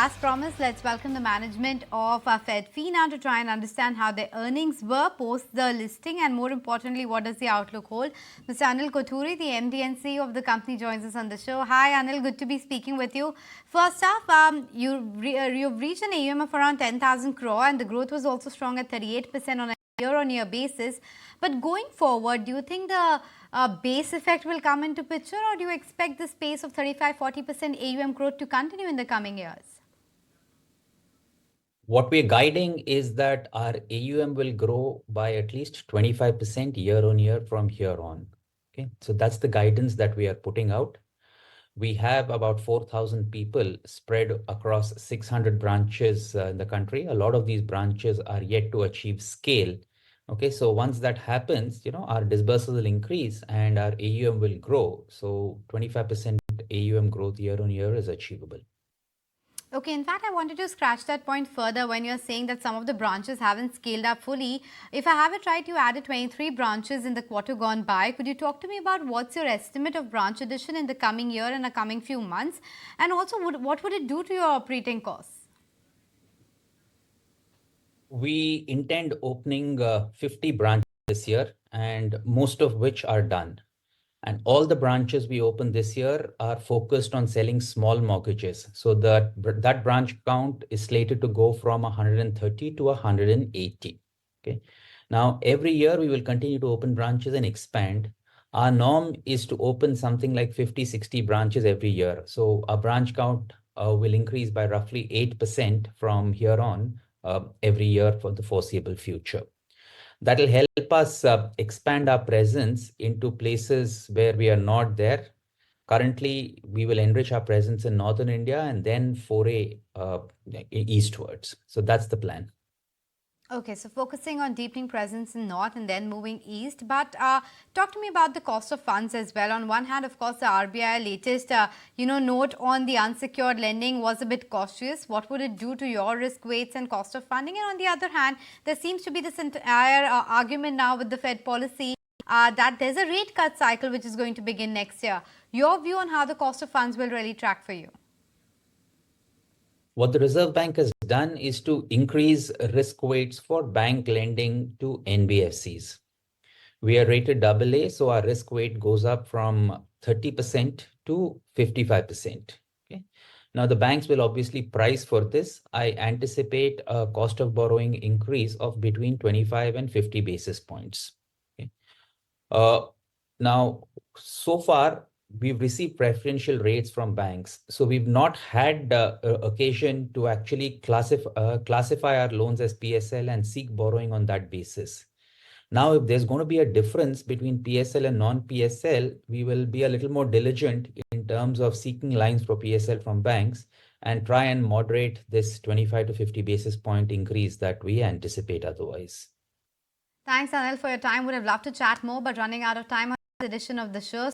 As promised, let's welcome the management of Fedbank to try and understand how their earnings were post the listing and more importantly, what does the outlook hold. Mr. Anil Kothuri, the MD and CEO of the company, joins us on the show. Hi Anil, good to be speaking with you. First off, you've reached an AUM of around 10,000 crore and the growth was also strong at 38% on a year-on-year basis. But going forward, do you think the base effect will come into picture or do you expect this pace of 35-40% AUM growth to continue in the coming years? What we're guiding is that our AUM will grow by at least 25% year on year from here on. Okay, so that's the guidance that we are putting out. We have about 4,000 people spread across 600 branches in the country. A lot of these branches are yet to achieve scale. Okay, so once that happens, our disbursals will increase and our AUM will grow. So 25% AUM growth year on year is achievable. Okay, in fact, I wanted to scratch that point further when you're saying that some of the branches haven't scaled up fully. If I have it right, you added 23 branches in the quarter gone by. Could you talk to me about what's your estimate of branch addition in the coming year and the coming few months? And also, what would it do to your operating costs? We intend opening 50 branches this year, and most of which are done. And all the branches we open this year are focused on selling small mortgages. So that branch count is slated to go from 130 to 180. Okay. Now, every year we will continue to open branches and expand. Our norm is to open something like 50, 60 branches every year. So our branch count will increase by roughly 8% from here on every year for the foreseeable future. That will help us expand our presence into places where we are not there. Currently, we will enrich our presence in northern India and then foray eastwards. So that's the plan. Okay, so focusing on deepening presence in north and then moving east. But talk to me about the cost of funds as well. On one hand, of course, the RBI latest, note on the unsecured lending was a bit cautious. What would it do to your risk weights and cost of funding? And on the other hand, there seems to be this entire argument now with the Fed policy that there's a rate cut cycle which is going to begin next year. Your view on how the cost of funds will really track for you? What the Reserve Bank has done is to increase risk weights for bank lending to NBFCs. We are rated AA, so our risk weight goes up from 30% to 55%. Okay. Now, the banks will obviously price for this. I anticipate a cost of borrowing increase of between 25 and 50 basis points. Okay. Now, so far, we've received preferential rates from banks. So we've not had occasion to actually classify our loans as PSL and seek borrowing on that basis. Now, if there's going to be a difference between PSL and non-PSL, we will be a little more diligent in terms of seeking lines for PSL from banks and try and moderate this 25 to 50 basis point increase that we anticipate otherwise. Thanks, Anil, for your time. Would have loved to chat more, but running out of time on this edition of the show.